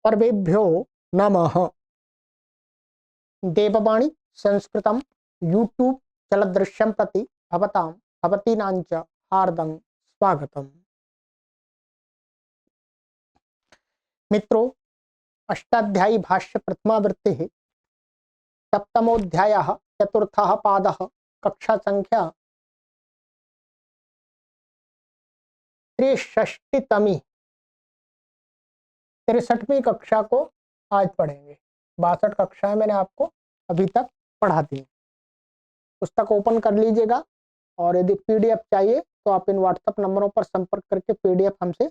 सर्वेभ्यो नमः। देववाणी संस्कृतं यूट्यूब चलदृश्यं प्रति भवतां भवतीनां च हार्दं स्वागतम्। मित्रों, अष्टाध्यायी भाष्य प्रथमावृत्तिः सप्तमोऽध्यायः चतुर्थः पादः कक्षा संख्या 63 63वीं कक्षा को आज पढ़ेंगे। 62 कक्षाएं मैंने आपको अभी तक पढ़ा दी। पुस्तक ओपन कर लीजिएगा और यदि पीडीएफ चाहिए तो आप इन व्हाट्सएप नंबरों पर संपर्क करके पीडीएफ हमसे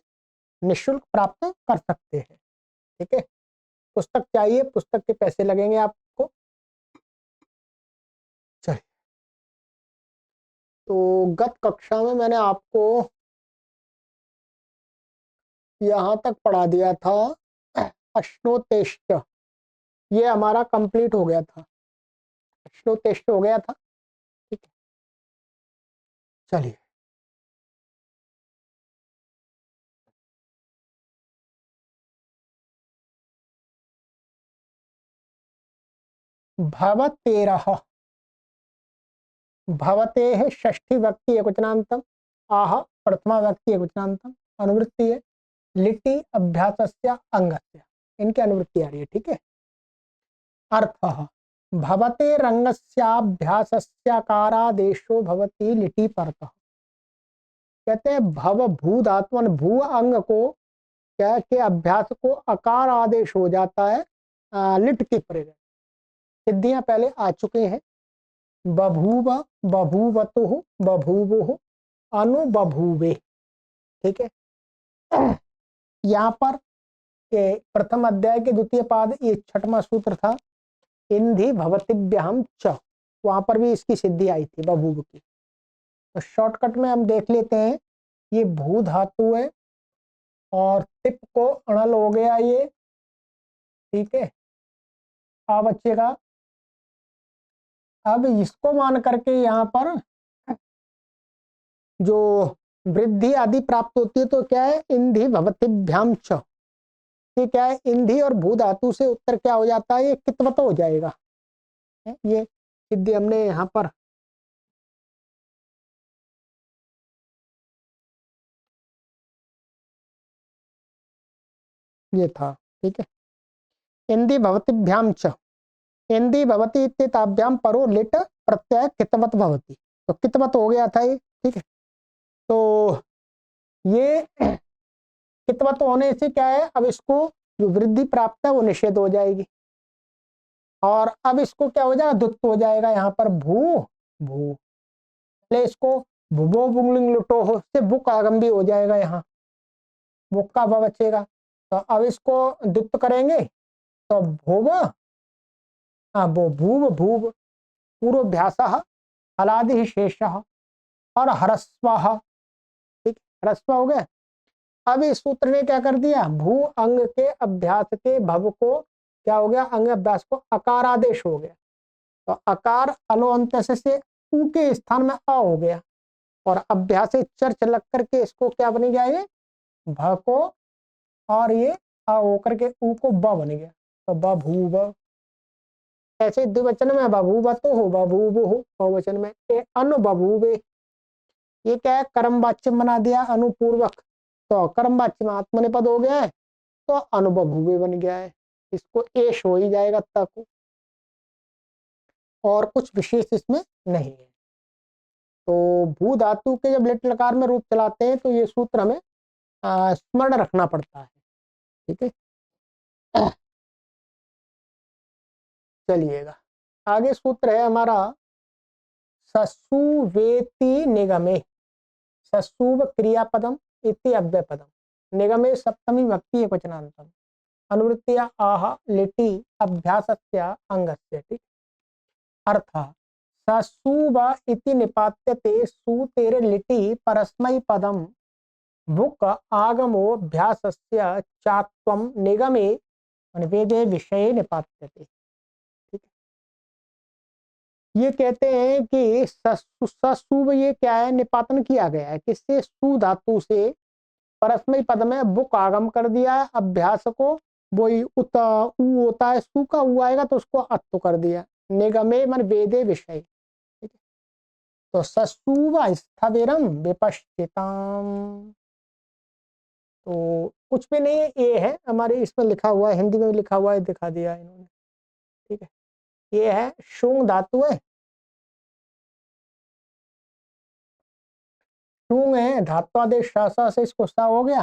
निःशुल्क प्राप्त कर सकते हैं। ठीक है, पुस्तक चाहिए, पुस्तक के पैसे लगेंगे आपको। चलिए, तो गत कक्षा में मैंने आपको यहाँ तक पढ़ा दिया था अश्नोतेष्ट। ये हमारा कंप्लीट हो गया था, अश्नोतेष्ट हो गया था। ठीक है, चलिए भवतेरः भवतेः षष्ठी व्यक्ति एकवचनान्तम आह प्रथमा व्यक्ति एकवचनान्तम अनुवृत्ति है लिटि अभ्यासस्य अंगस्य, इनकी अनुवृत्ति आ रही है। ठीक है, अर्थः भवते रंगस्याभ्यासस्याकारादेशो भवति लिटि परतः। कहते हैं भव भू धातु भू अंग को क्या के अभ्यास को अकार आदेश हो जाता है लिट के परे। सिद्धियां पहले आ चुके हैं, बभूव बभूवतुः बभूवुः अनुबभूवे। ठीक है, यहाँ पर प्रथम अध्याय के द्वितीय पाद ये छठवां सूत्र था, इंधि भवतिभ्याम च, वहां पर भी इसकी सिद्धि आई थी बभूव की। तो शॉर्टकट में हम देख लेते हैं, ये भू धातु है और तिप को अणल हो गया ये। ठीक है, अब बचेगा, अब इसको मान करके यहाँ पर जो वृद्धि आदि प्राप्त होती है तो क्या है, इंधि भवतिभ्याम च। ये क्या है, इंधि और भू धातु से उत्तर क्या हो जाता है, ये कितवत हो जाएगा। ये सिद्धि हमने यहाँ पर ये था। ठीक है, इंधि भवतिभ्याम च, इंधि भवति इत्येताभ्याम परो लिट प्रत्यय कितवत भवति, तो कितवत हो गया था ये। ठीक है, तो ये कितवत होने से क्या है, अब इसको जो वृद्धि प्राप्त है वो निषेध हो जाएगी और अब इसको क्या हो जाएगा, दुत्व हो जाएगा। यहाँ पर भू भू, पहले इसको भुवो बुंगलिंग लुटो हो से बुक आगम भी हो जाएगा, यहाँ बुक का भ बचेगा। तो अब इसको दुत्व करेंगे तो भूव, वो भूव भूव पूर्वभ्यासः हलादि शेषः और ह्रस्वः। ठीक, ह्रस्व हो गया। अब इस सूत्र ने क्या कर दिया, भू अंग के अभ्यास के भव को क्या हो गया, अंग अभ्यास को अकारादेश हो गया। तो अकार अलो अंत से ऊ के स्थान में अ हो गया और अभ्यास चर्च लग करके इसको क्या बन गया, ये भ को और ये अ होकर के ऊ को ब बन गया, तो बभूव। ऐसे द्विवचन में बभूवतो हो बभूवु हो, बहुवचन में अनुबभूवे। ये क्या है, कर्म वाच्य बना दिया अनुपूर्वक, तो कर्म वाच्य में आत्मनेपद हो गया है तो अनुबभूवे बन गया है। इसको एश हो ही जाएगा तक, और कुछ विशेष इसमें नहीं है। तो भू धातु के जब लिट लकार में रूप चलाते हैं तो ये सूत्र हमें स्मरण रखना पड़ता है। ठीक है, चलिएगा आगे। सूत्र है हमारा ससुवेति निगमे, ससुव क्रियापदम इति अव्ययपदम निगमे सप्तमी भक्ति एकवचनान्तम अनुवृत्तिया आह लिटि अभ्यासस्य अंगस्य। ठीक, अर्थ ससुव इति निपात्यते सूतेर लिटि परस्मैपदम बुक आगमो अभ्यासस्य चात्वम निगमे वेदे विषये निपात्यते। ठीक है, ये कहते हैं कि ससुव ये क्या है, निपातन किया गया है किससे, सु धातु से परस्मय पद में बुक आगम कर दिया है अभ्यास को वही उता ऊ होता है, सू का ऊ आएगा तो उसको अत्तो कर दिया। निगमे मन वेदे विषय, ठीक है। तो ससुव स्थविरम विपश्चिताम, तो कुछ भी नहीं है, ये है हमारे इसमें लिखा हुआ है, हिंदी में भी लिखा हुआ है, दिखा दिया है इन्होंने, ठीक है। ये है शुंग धातु है, शुंग है धात्वादेश सा से इसको सा हो गया,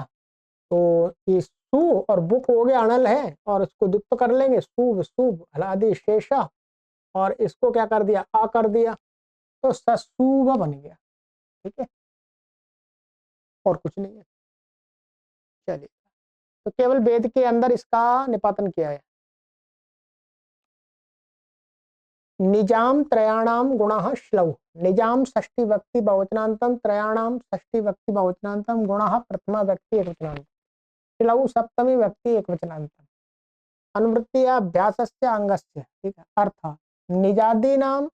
तो ये सु और बुक हो गया अनल है, और इसको दुप्त कर लेंगे, शुभ शुभ हलादि शेषा, और इसको क्या कर दिया, आ कर दिया, तो ससुभ बन गया, ठीक है। और कुछ नहीं है। चलिए, तो केवल वेद के अंदर इसका निपातन किया है। निजाम त्रयाणाम गुणः श्लौ, निजाम षष्ठी व्यक्ति बहुवचनांतम, त्रयाणाम षष्ठी व्यक्ति बहुवचनांतम, गुणः प्रथमा व्यक्ति एकवचनांतम, श्लौ सप्तमी व्यक्ति एकवचनांतम, अनुवृत्ति अभ्यासस्य अंगस्य, ठीक है। अर्थ निजादीनाम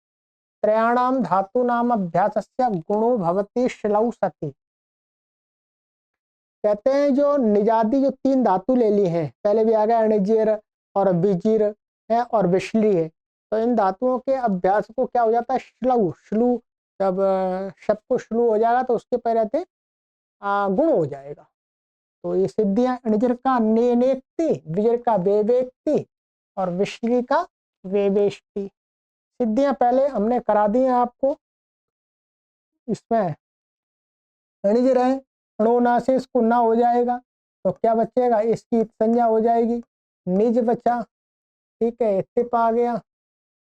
त्रयाणाम धातूनाम अभ्यासस्य गुणो भवति श्लौ सति। कहते हैं जो निजादी जो 3 धातु ले ली हैं, पहले भी आ गया अणिजीर और बिजीर है और विशली है, तो इन धातुओं के अभ्यास को क्या हो जाता है, श्लू, श्लू जब शब्द को श्लू हो जाएगा तो उसके पहले रहते गुण हो जाएगा। तो ये सिद्धियां अणिजर का नेनेक्ति, विजर का वेवेक्ति और विशली का वेवेष्टि, सिद्धियां पहले हमने करा दी हैं आपको। इसमें अणिजर है, अणोना से इसको ना हो जाएगा तो क्या बचेगा, इसकी संज्ञा हो जाएगी, निज बचा, ठीक है। तिप आ गया,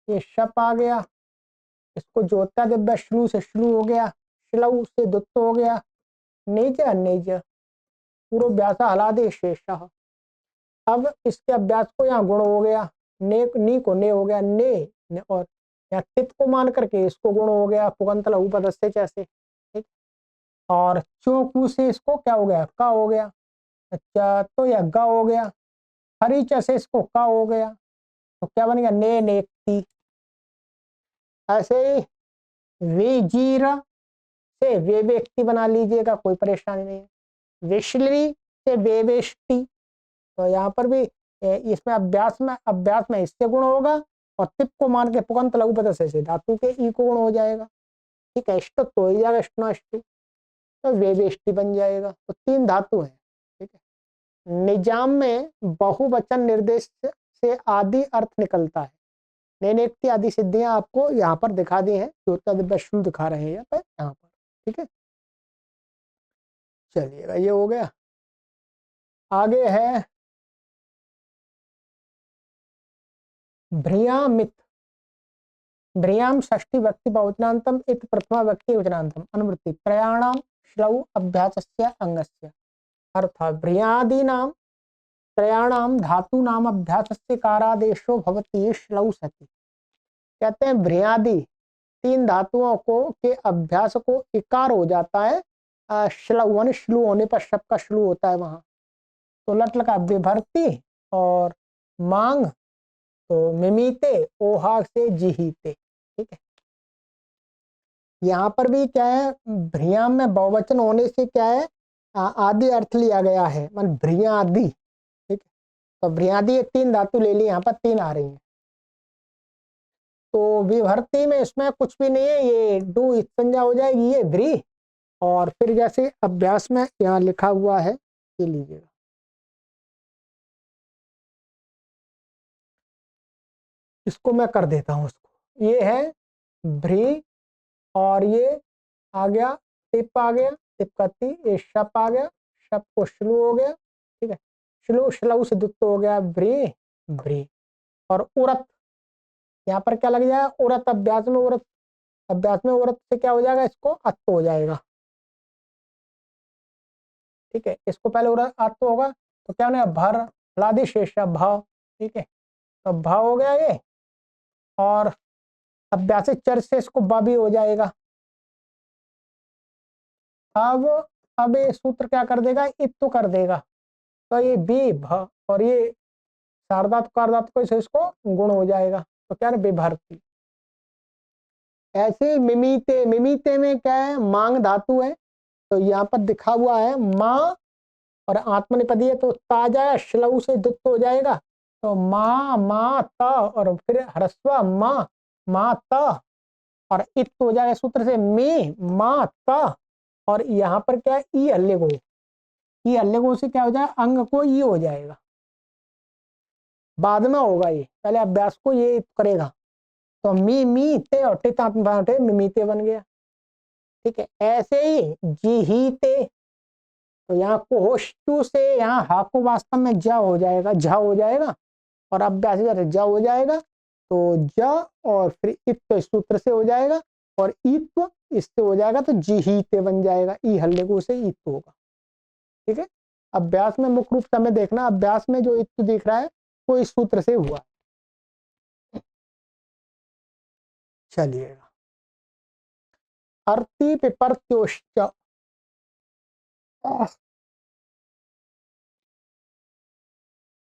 ये शप आ गया, इसको जोता दिव्य श्लू से श्लू हो गया, श्लऊ से दुत्त हो गया, निज निज पूर्व व्यासा हलादे शेष। अब इसके अभ्यास को यहाँ गुण हो गया, ने नी को ने हो गया, ने और यहाँ तिप को मान करके इसको गुण हो गया, पुगंत लघु पदस्य जैसे, ठीक। और चोकू से इसको क्या हो गया, का हो गया, अच्छा तो यह गा हो गया, हरीच से इसको का हो गया, तो क्या बन गया, ने नेक्ति। ऐसे ही वेजीर से वे व्यक्ति बना लीजिएगा, कोई परेशानी नहीं है। विशली से वेवेष्टि, तो यहाँ पर भी इसमें अभ्यास में इससे गुण होगा, और तिप को मान के पुगंत लघु पदस्य से धातु के ई को गुण हो जाएगा, ठीक है। इष्ट तो ही जाएगा, इष्टनाष्टि, तो वेवेष्टि बन जाएगा। तो 3 धातु है, ठीक है। निजाम में बहुवचन निर्देश से आदि अर्थ निकलता है, नैनेक्ति आदि सिद्धियां आपको यहाँ पर दिखा दी हैं, ज्योता दिव्य श्लू दिखा रहे हैं यहाँ पर, ठीक है। चलिएगा, ये हो गया। आगे है भ्रियामित, भ्रियाम षष्ठी व्यक्ति बहुवचनांतम इत प्रथमा व्यक्ति वचनांतम, अनुवृत्ति त्रयाणाम श्लौ अभ्यासस्य अंगस्य। अर्थ भ्रियादीनां त्रयाणाम धातूनाम अभ्यासस्य कारादेशो भवति श्लौ सति। कहते हैं भ्रियादि 3 धातुओं को के अभ्यास को इकार हो जाता है, श्लू श्लू होने पर शब्द का श्लू होता है वहां, तो लट लगा विभर्ती और मांग, तो मिमीते ओहा से जिहीते, ठीक है। यहाँ पर भी क्या है, भ्रियाम में बहुवचन होने से क्या है, आदि अर्थ लिया गया है, मान भ्रियादि, ठीक है। तो भ्रियादि 3 धातु ले ली, यहाँ पर 3 आ रही है। तो विभर्ती में इसमें कुछ भी नहीं है, ये डू संज्ञा हो जाएगी, ये भ्री, और फिर जैसे अभ्यास में यहाँ लिखा हुआ है, ये लीजिएगा, इसको मैं कर देता हूँ इसको। ये है भ्री, और ये आ गया टिप, आ गया टिप का ती, ये शप आ गया, शप को श्लू हो गया, ठीक है। श्लू श्लू से दुत्त हो गया, भ्री भ्री, और उरत, यहाँ पर क्या लग जाएगा, उरत अभ्यास में, उरत अभ्यास में उरत से क्या हो जाएगा, इसको अत्त हो जाएगा, ठीक है। इसको पहले उरत अत्त होगा तो क्या होगा, भर लादि शेष भाव, ठीक है। तो भाव हो गया ये, और अभ्यास चर से इसको बा भी हो जाएगा। अब ये सूत्र क्या कर देगा, इत तो कर देगा, तो ये बी भ, और ये सारदात कारदात को इसको गुण हो जाएगा, तो क्या है, विभर्ती। ऐसे मिमीते, मिमीते में क्या है, मांग धातु है, तो यहाँ पर दिखा हुआ है माँ और आत्मनिपदी है तो ता जाएगा, श्लऊ से दुत्त हो जाएगा, तो मा मा त, और फिर ह्रस्व मा मा त, और इत हो जाएगा सूत्र से मे मा त, और यहाँ पर क्या है ई हल्ले को, ई हल्ले को से क्या हो जाएगा अंग को ई हो जाएगा, बाद में होगा ये, पहले अभ्यास को ये करेगा, तो मी मी ते और टे तात मिमीते बन गया। ठीक है, ऐसे ही जी ही ते, तो यहाँ कोष्टु से यहाँ हा को वास्तव में जा हो जाएगा, झा हो जाएगा, और अभ्यास जा हो जाएगा, तो जा और फिर इत्व इस सूत्र से हो जाएगा, और ईत्व इससे हो जाएगा, तो जी ही ते बन जाएगा, ई हल्ले को से ईत्व होगा। ठीक है, अभ्यास में मुख्य रूप से हमें देखना, अभ्यास में जो ईत्व दिख रहा है वो इस सूत्र से हुआ। चलिएगा, अर्ति पिपर्त्योश्च,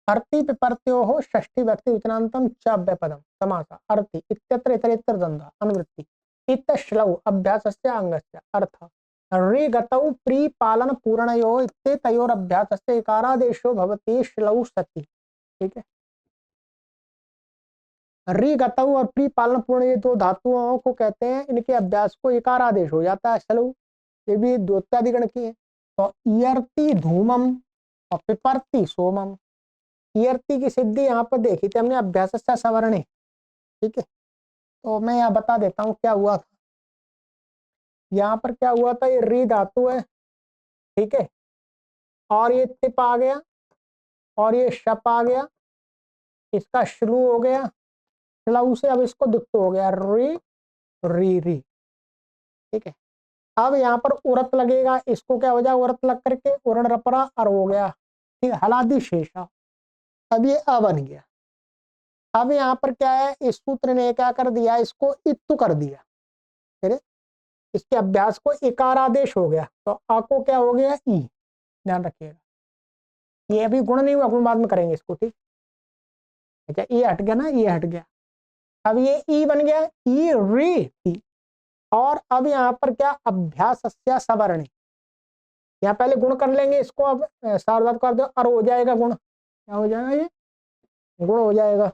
अर्ति पिपर्त्योः षष्ठी व्यक्ति विचनान्तं च अव्यपदम समासा अर्ति इत्यत्र इतरेतर द्वन्द्वः अनुवृत्ति इत श्लौ अभ्यासस्य अंगस्य अर्थ रि गतौ प्री पालन पूर्णयोः इत्येतयोर अभ्यासस्य इकारादेशो भवति श्लौ सति। ठीक है, रि गतौ और प्री पालन पूर्ण ये दो धातुओं को कहते हैं, इनके अभ्यास को इकारादेश हो जाता है श्लौ, ये भी द्योत्यादिगण की है। तो इयर्ति धूमम और पिपर्ति सोमम, इयर्ति की सिद्धि यहाँ पर देखी थी हमने अभ्यास सवर्णे। ठीक है, तो मैं यहाँ बता देता हूँ क्या हुआ था। यहाँ पर क्या हुआ था, ये री धातु है, ठीक है, और ये तिप आ गया, और ये शप आ गया, इसका श्लू हो गया, श्लू से अब इसको दुत्त हो गया, री री री। ठीक है, अब यहाँ पर उरत लगेगा, इसको क्या हो जाएगा उरत लग करके उरण रपरा अर हो गया। ठीक है, हलादि शेषा, अब ये अ बन गया। अब यहाँ पर क्या है, इस सूत्र ने क्या कर दिया, इसको इत्तु कर दिया, फिर इसके अभ्यास को इकारादेश हो गया, तो आ को क्या हो गया ई, ध्यान रखिएगा, ये अभी गुण नहीं हुआ, गुण बाद में करेंगे इसको। ठीक है, ये हट गया ना, ये हट गया, अब ये ई बन गया, ई री टी। और अब यहाँ पर क्या अभ्यास सवर्ण, यहाँ पहले गुण कर लेंगे इसको, अब सार्वधातुक कर दो, अर हो जाएगा गुण, क्या हो जाएगा ये गुण हो जाएगा,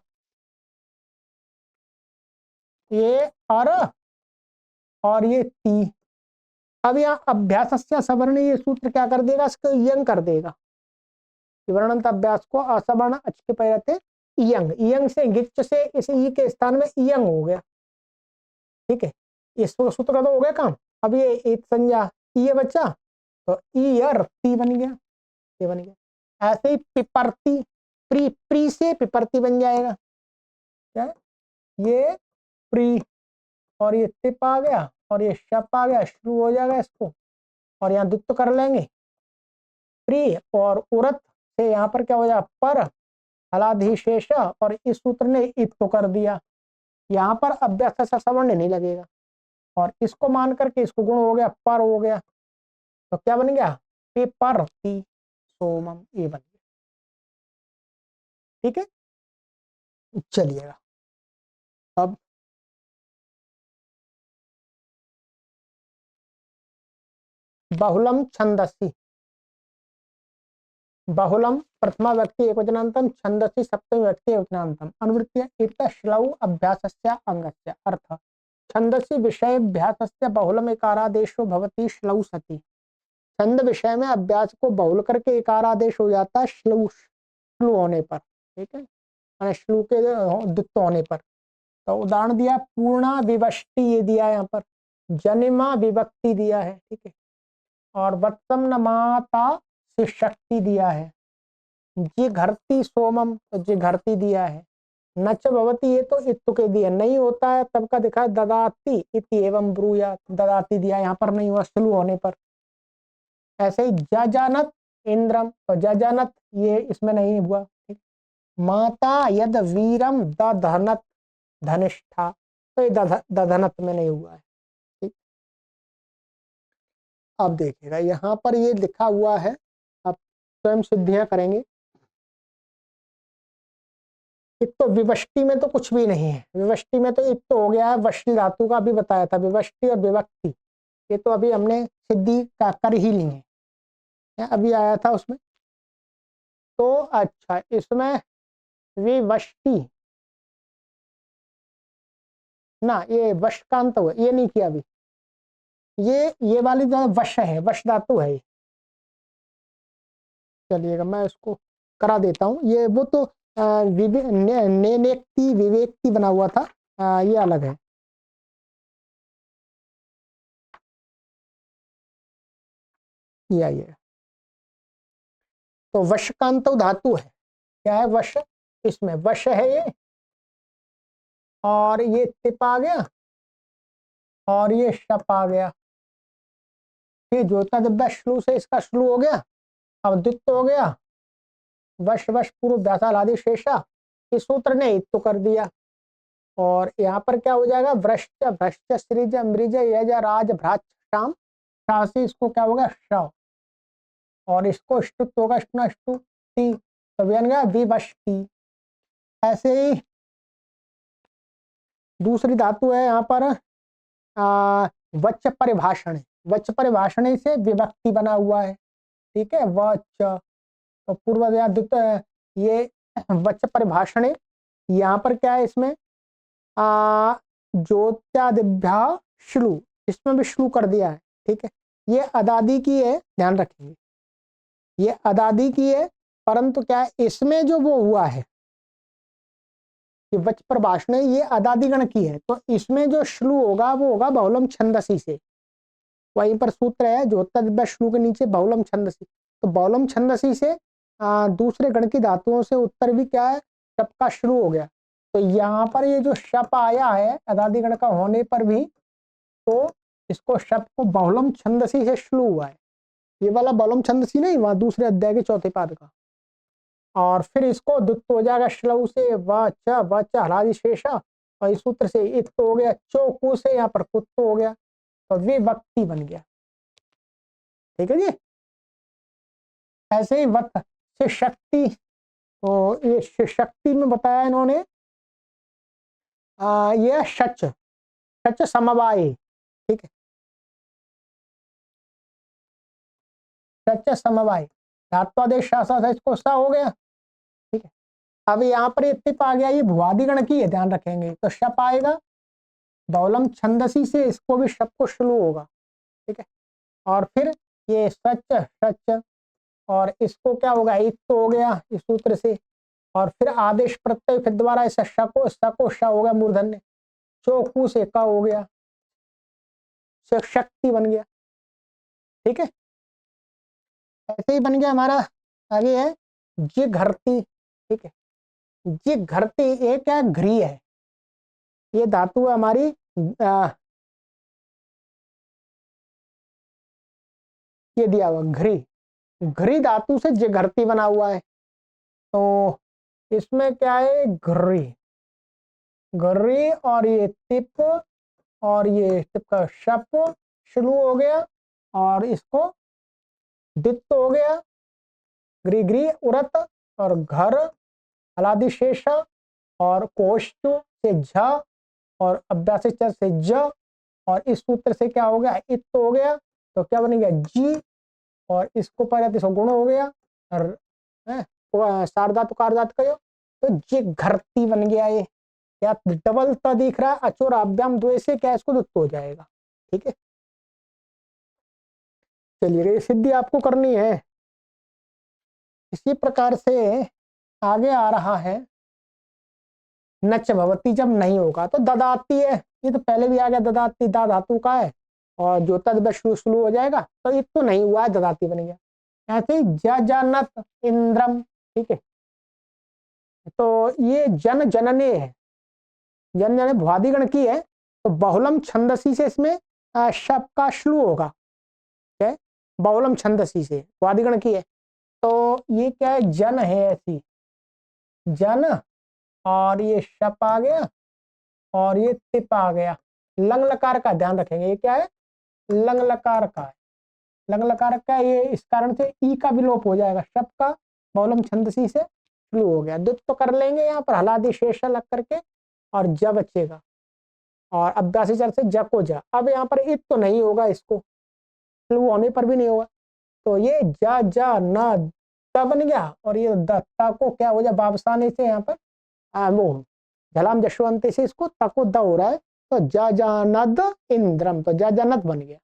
ये अर और ये ती। अब यहाँ अभ्यास सवर्ण ये सूत्र क्या कर देगा, इसको यंग कर देगा, वर्णंत अभ्यास को असवर्ण अच के पहले थे इयंग, इयंग से गिच से इस ई के स्थान में इयंग हो गया। ठीक है, इस सूत्र का तो हो गया काम। अब ये एक संज्ञा ये बच्चा, तो ईयर ती बन गया, ये बन गया। ऐसे ही पिपर्ती, प्री प्री से पिपर्ती बन जाएगा, क्या ये प्री, और ये तिप आ गया, और ये शप आ गया, शुरू हो जाएगा इसको, और यहाँ दुत्त कर लेंगे प्री, और उरत से यहाँ पर क्या हो जाएगा पर हलाधिशेष, और इस सूत्र ने इत्तो कर दिया, यहाँ पर अभ्यास सवर्ण नहीं लगेगा, और इसको मान करके इसको गुण हो गया, पर हो गया, तो क्या बन गया पेपर्ति सोमम, ये बन गया। ठीक है, चलिएगा, अब बहुलम छंदसी, बहुलम प्रथमा व्यक्ति एकवचनांतम, छंदसी सप्तमी व्यक्ति एकवचनांतम, अनुवृत्ति इत श्लौ अभ्यासस्य अंगस्य अर्थ छंदसी विषयाभ्यासस्य बहुलम इकारादेशो भवति श्लौ सति। छंद विषय में अभ्यास को बहुल करके इकारादेश हो जाता है श्लू, श्लू होने पर। ठीक है, मैंने श्लू के दुत्त होने पर। तो उदाहरण दिया पूर्णा विवष्टि, ये दिया है यहाँ पर, जनिमा विभक्ति दिया है। ठीक है, और वत्सम न माता से शक्ति दिया है, जी घरती सोमम, तो जी घरती दिया है, नच भवती ये तो इत्तु के दिया, नहीं होता है तब का दिखा ददाती इति एवं ब्रूया, ददाती दिया, यहाँ पर नहीं हुआ श्लू होने पर। ऐसे ही जजानत इंद्रम, तो जजानत ये इसमें नहीं हुआ। ठीक, माता यद वीरम दधनत धनिष्ठा, तो ये दधनत में नहीं हुआ है। ठीक, अब देखिएगा यहाँ पर ये लिखा हुआ है, अब स्वयं सिद्धियां करेंगे। एक तो विवष्टि में तो कुछ भी नहीं है, विवष्टि में तो एक तो हो गया है वष्टि धातु का भी बताया था, विवष्टि और विभक्ति ये तो अभी हमने सिद्धि का कर ही ली है, अभी आया था उसमें। तो अच्छा इसमें विवष्टि ना, ये वशकांत हुआ, ये नहीं किया अभी। ये वाली जो वश है, वश धातु है। चलिएगा मैं इसको करा देता हूँ। ये वो तो नेनेक्ति विवेक्ति बना हुआ था, ये अलग है। ये तो वशकांत धातु है। क्या है? वश। इसमें वश है ये, और ये तिप आ गया, और ये शप आ गया। फिर जोता दिव्या श्लू से इसका श्लू हो गया, अब द्वित्व हो गया। वश वश पूर्व व्यासालादि शेषा, इस सूत्र ने इत तो कर दिया। और यहाँ पर क्या हो जाएगा? वृश्च भ्रश्च सृज मृज यज राज भ्राच शाम, शा से इसको क्या होगा? श। और इसको ष्टुत होगा, ष्टु टी, तो बन गया विवष्टि। ऐसे ही दूसरी धातु है यहाँ पर वच्च परिभाषण। वच्च परिभाषण से विभक्ति बना हुआ है, ठीक है। वच्च तो पूर्व ये वच्च परिभाषण। यहाँ पर क्या है? इसमें ज्योत्यादिभ्या श्लू, इसमें भी श्लू कर दिया है, ठीक है। ये अदादी की है, ध्यान रखेंगे, ये अदादी की है। परंतु क्या है इसमें जो वो हुआ है, ये वच प्रभाषण, ये अदादिगण की है, तो इसमें जो श्लू होगा वो होगा बहुलम छंदसी से। वहीं पर सूत्र है ज्योत्यादिभ्या श्लू के नीचे बहुलम छंदसी, तो बहुलम छंदसी से दूसरे गण की धातुओं से उत्तर भी क्या है? शप का श्लू हो गया। तो यहाँ पर ये जो शप आया है अदादिगण का होने पर भी, तो इसको शप को बहुलम छंदसी से श्लू हुआ है। ये वाला बहुलम छंदसी नहीं, वहां दूसरे अध्याय के चौथे पाद का। और फिर इसको दुत्त हो जाएगा श्लव से, व च हलादि शेषा, और इस सूत्र से इत हो गया, चौकू से यहाँ पर कुत्त हो गया, तो विभक्ति बन गया, ठीक है जी। ऐसे ही वत से शक्ति, तो ये शक्ति में बताया इन्होंने ये शच, शच समवाय, ठीक है, शच समवाय, धात्वादेश शासा था, इसको सा हो गया, ठीक है। अब यहाँ पर ये टिप आ गया, ये भुआदिगण की है, ध्यान रखेंगे, तो शप आएगा बहुलम छंदसी से, इसको भी शप को श्लू होगा, ठीक है। और फिर ये सच सच, और इसको क्या होगा? इत तो हो गया इस सूत्र से। और फिर आदेश प्रत्यय फिर द्वारा इसे शको सको श हो गया मूर्धन्य, चौकू से का हो गया, शक्ति बन गया, ठीक है। ऐसे ही बन गया हमारा। आगे है जिघर्ती, ठीक है। जिघर्ती ये क्या? घ्री है, ये धातु है हमारी ये दिया हुआ घ्री, घ्री धातु से जिघर्ती बना हुआ है। तो इसमें क्या है? घ्री, घ्री, और ये टिप, और ये टिप का शप शुरू हो गया, और इसको दित्त हो गया, ग्री ग्री उरत, और घर हलादि शेष, और कोष्टु से झ, और अभ्यास से ज, और इस सूत्र से क्या हो गया? इत हो गया, तो क्या बन गया? जी, और इसको पर इसको गुण हो गया, और सारधातु कारधातु कहो, तो जी घरती बन गया। ये क्या डबल त दिख रहा है? अचोर अभ्याम द्वय से क्या इसको दुत्त हो जाएगा, ठीक है। चलिए ये सिद्धि आपको करनी है। इसी प्रकार से आगे आ रहा है नच भवती, जब नहीं होगा तो ददाती है, ये तो पहले भी आ गया, ददाती दा धातु का है, और जो तद शुरू हो जाएगा, तो ये तो नहीं हुआ है, ददाती बन गया। ऐसे ही जनत इंद्रम, ठीक है, तो ये जन जनने है, जन जन भ्वादिगण की है, तो बहुलम छंदसी से इसमें शब का श्लू होगा, क्या? बहुलम छंदसी से भ्वादिगण की है, तो ये क्या है? जन है, ऐसी जन, और ये शप आ गया, और ये तिप आ गया। लंग लकार का ध्यान रखेंगे, ये क्या है? लंग लकार का है, लंग लकार का, ये इस कारण से ई का विलोप हो जाएगा, शप का बहुलम छंदसी से शुरू हो गया। द्वित्व तो कर लेंगे यहाँ पर हलादि शेष लग करके, और ज बचेगा, और अभ्यासी चर से ज को जा। अब यहाँ पर इत तो नहीं होगा, इसको शुरू होने पर भी नहीं होगा, तो ये ज ज न त बन गया, और ये दत्ता को क्या हो जाए वापस आने से यहाँ पर वो झलाम जशवंती से इसको तको द हो रहा है, तो जजनद इंद्रम, तो जजनत बन गया।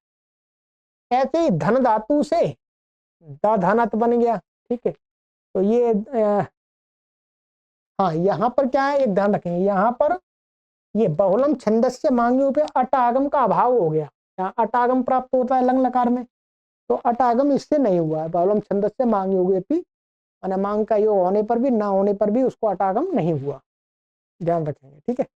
ऐसे ही धन धातु से द धनत बन गया। ठीक है, तो ये हाँ यहाँ पर क्या है, एक ध्यान रखेंगे, यहाँ पर ये बहुलम छंदस्य मांग्यो पे अट आगम का अभाव हो गया। यहाँ अट आगम प्राप्त होता है लंग लकार में, तो अट आगम इससे नहीं हुआ है। बहुलम छंदस्य मांग्यो पे माने मांग का योग होने पर भी ना होने पर भी उसको अटागम नहीं हुआ, ध्यान रखेंगे। ठीक है,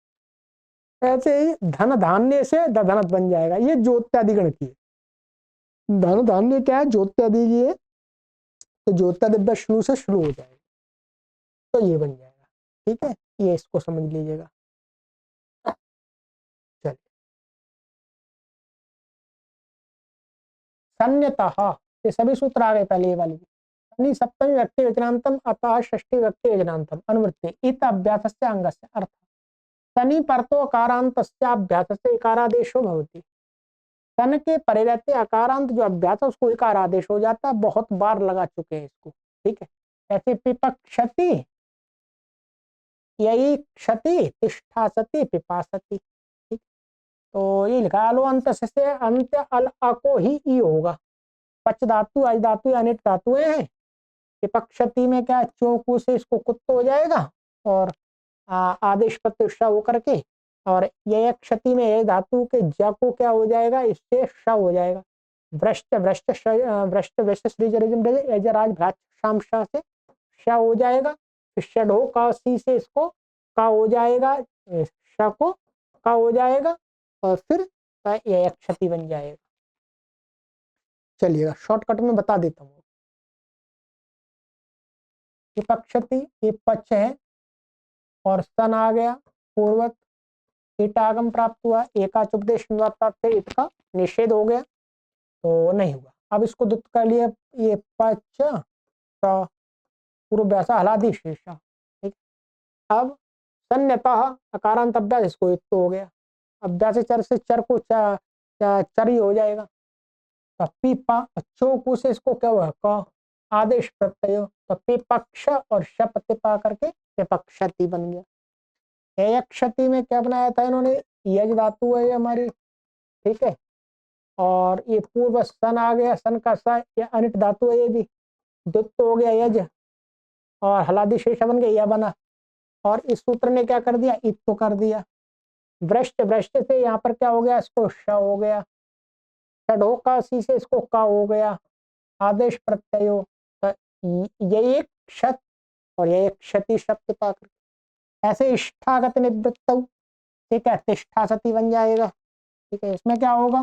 ऐसे ही धन धान्य से दधनत बन जाएगा। ये ज्योत्यादिगण की है। धन धान्य क्या है, ज्योत्यादि की है, तो ज्योत्यादिव्य शुरू से शुरू हो जाएगा, तो ये बन जाएगा। ठीक है, ये इसको समझ लीजिएगा। चलिए, सन्यतः, ये सभी सूत्र आ गए पहले ये वाली। शनि सप्तमी व्यक्ति वचनांतम अतः षष्ठी व्यक्ति वचनांतम अनुवृत्ति इत अभ्यासस्य अंगस्य अर्थ शनि परतो अकारांतस्य अभ्यासस्य इकारादेशो भवति। सन के परे रहते अकारांत जो अभ्यास है उसको इकार आदेश हो जाता है। बहुत बार लगा चुके हैं इसको। ठीक है, ऐसे पिपक्षति, यही क्षति, तिष्ठा सती, पिपासती। ठीक, तो ये लिखा अलो अंत से अंत्य अल अको ही ई होगा। पच धातु अज धातु अनिट धातुएं हैं। विपक्षति में क्या चौकू से इसको कुत्त हो जाएगा और आदेश प्रत्युषा होकर के, और यह क्षति में यह धातु के ज को क्या हो जाएगा, इससे श हो जाएगा। भ्रष्ट भ्रष्ट भ्रष्ट भ्रष्ट श्रीजराज भ्राच शाम श से श हो जाएगा। फिर षडो का सी से इसको का हो जाएगा, श को का हो जाएगा, और फिर यह क्षति बन जाएगा। चलिएगा शॉर्टकट में बता देता हूँ। विपक्षति ये पक्ष है और सन आ गया पूर्वक, ईटागम प्राप्त हुआ, एकाचुपदेश से इसका निषेध हो गया, तो नहीं हुआ। अब इसको दुत्त कर लिए, ये पच पूर्व व्यासा हलादि शेषा। ठीक, अब सन्यतः अकारांत अभ्यास, इसको एक तो हो गया। अभ्यास चर से चर को चर ही हो जाएगा। तो पीपा चोकू से इसको क्या हुआ, क आदेश प्रत्यय, तो पिपक्ष और शपति पा करके विपक्षति बन गया। क्षति में क्या बनाया था इन्होंने, यज धातु है ये हमारी। ठीक है, और ये पूर्व सन आ गया, सन का सा, ये अनिट धातु है, ये भी द्वित्व हो गया यज, और हलादि शेष बन गया, यह बना। और इस सूत्र ने क्या कर दिया, इत्तो कर दिया। भ्रष्ट भ्रष्ट से यहाँ पर क्या हो गया, इसको श हो गया। षडो का सी से इसको का हो गया, आदेश प्रत्ययो, यही एक क्षत और यही एक क्षति शब्द पाकर, ऐसे इष्ठागत निवृत्त, ठीक है, तिष्ठा सती बन जाएगा। ठीक है, इसमें क्या होगा,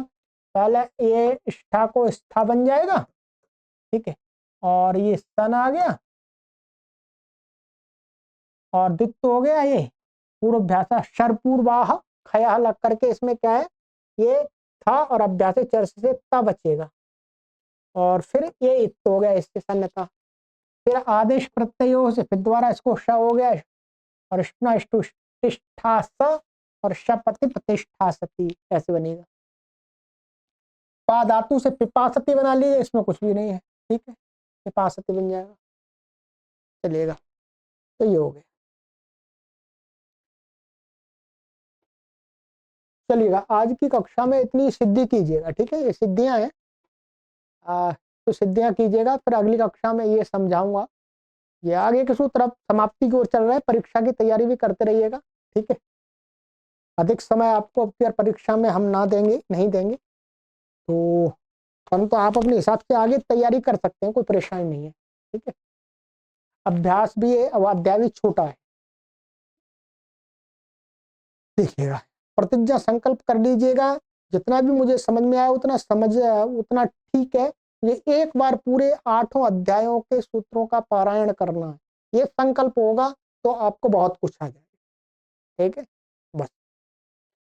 पहले ये इष्ठा को स्था बन जाएगा। ठीक है, और ये सन आ गया और द्वित्व हो गया, ये पूर्वाभ्यास शरपूर्वाह खया लग करके, इसमें क्या है, ये था और अभ्यास चर्च से ता बचेगा, और फिर ये इत हो गया इससे सन्नता। फिर आदेश प्रत्ययो से फिर द्वारा इसको श हो गया, और तिष्ठा स और शपति प्रतिष्ठा सती, ऐसे बनेगा। पा धातु से पिपासती बना लीजिए, इसमें कुछ भी नहीं है। ठीक है, पिपासती बन जाएगा, चलेगा। तो ये हो गया। चलिएगा, आज की कक्षा में इतनी सिद्धि कीजिएगा। ठीक है, ये सिद्धियां हैं, तो सिद्धियां कीजिएगा। फिर अगली कक्षा में ये समझाऊंगा। ये आगे के सूत्र अब समाप्ति की ओर चल रहा है, परीक्षा की तैयारी भी करते रहिएगा। ठीक है, अधिक समय आपको अब परीक्षा में हम ना देंगे, नहीं देंगे, तो परंतु आप अपने हिसाब से आगे तैयारी कर सकते हैं, कोई परेशानी नहीं है। ठीक है, अभ्यास भी है और अध्याय भी छोटा है। देखिएगा, प्रतिज्ञा संकल्प कर लीजिएगा, जितना भी मुझे समझ में आया उतना ठीक है। ये एक बार पूरे 8 अध्यायों के सूत्रों का पारायण करना है, ये संकल्प होगा तो आपको बहुत कुछ आ जाएगा। ठीक है, बस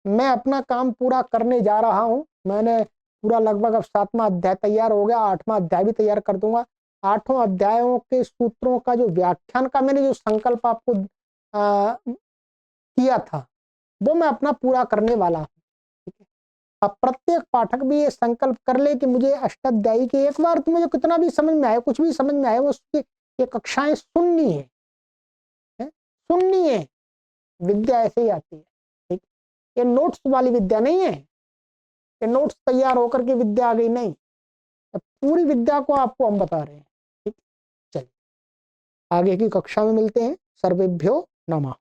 मैं अपना काम पूरा करने जा रहा हूं। मैंने पूरा लगभग अब 7वां अध्याय तैयार हो गया, 8वां अध्याय भी तैयार कर दूंगा। 8 अध्यायों के सूत्रों का जो व्याख्यान का मैंने जो संकल्प आपको किया था, वो मैं अपना पूरा करने वाला हूँ। ठीक है, अब प्रत्येक पाठक भी ये संकल्प कर ले कि मुझे अष्टाध्यायी के एक बार तो मुझे कितना भी समझ में आए, कुछ भी समझ में आए, उसकी ये कक्षाएं सुननी है, सुननी है। विद्या ऐसे ही आती है, ठीक। ये नोट्स वाली विद्या नहीं है, ये नोट्स तैयार होकर के विद्या आ गई नहीं, पूरी विद्या को आपको हम बता रहे हैं, ठीक। चलिए आगे की कक्षा में मिलते हैं। सर्वेभ्यो नमः।